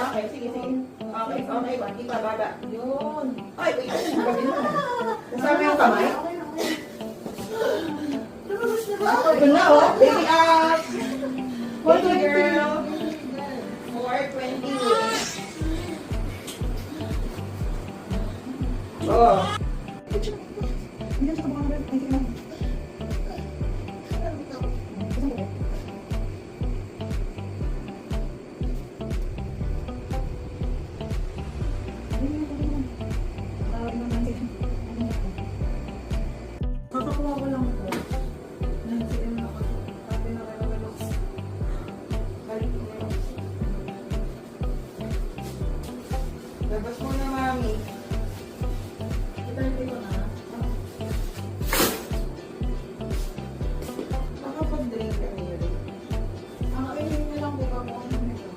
Okay, sige, sige. Okay, okay, konti pa, baba. Yun. Ay, wait, ay, gabi na. Kasama yung kamay? Ito na, oh. Baby up. Baby girl. 420. Oh. Kakakuha ko lang ito. 9cm na ako. Sabi na kayo galok. Balik mo na. Labas mo na, mami. Ito ko na. Makapag-drink ka niyo rin. Ang kainin niyo lang po kamo ang nito.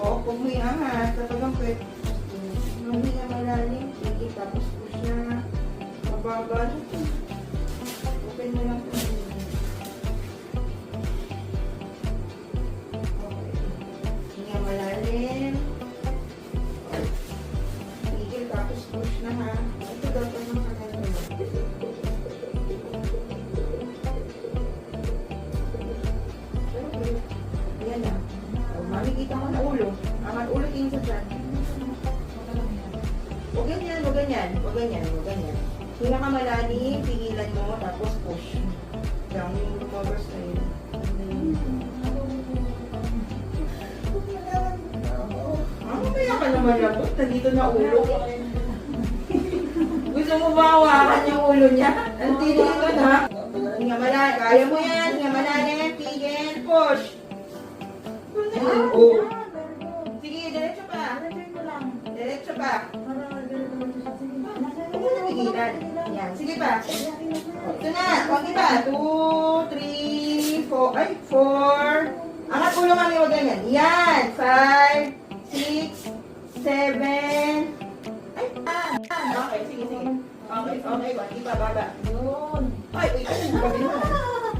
Oo, kung may angat, kapag ang pwede. Mami na malalim, sige, tapos push na. Mababa. Open mo lang ito. Okay. Hinga malalim. Tigil, tapos push na ha. Ito dapat ng kanal. Ayan na. O, mami, kita mo na ulo. Aman ulo tingin sa dyan. Huwag ganyan, huwag ganyan. Huwag ganyan, huwag ganyan. Hinga ka malalim, pigilan mo, tapos push. Diyan yung lumabas na yun. Kaya ka naman labot, nandito na ulo. Gusto mo ba hawakan yung ulo niya? Ang tinig ko na. Hinga malalim, kaya mo yan. Hinga malalim, pigil, push. Oh. Sige, diretso pa. Diretso pa. Huwag mo na pigilan. Yan, sige pa. Ito na, konti pa. 2, 3, 4. Ay, 4. Angat ulo kami, huwag ganyan. Yan, 5, 6, 7. Ay, okay, sige, sige. Okay, okay, konti pa, baba. Yun. Ay, wait, ay, gabi na.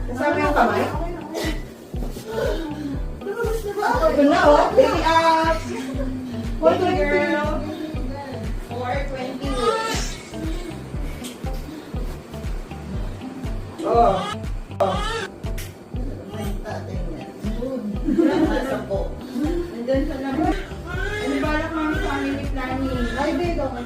Kasama yung kamay? Ito na, oh. Baby up. Baby girl. 420. Oh. Oh. Nandun sa naman. Ano balak mami family planning? Ay, babe, okay.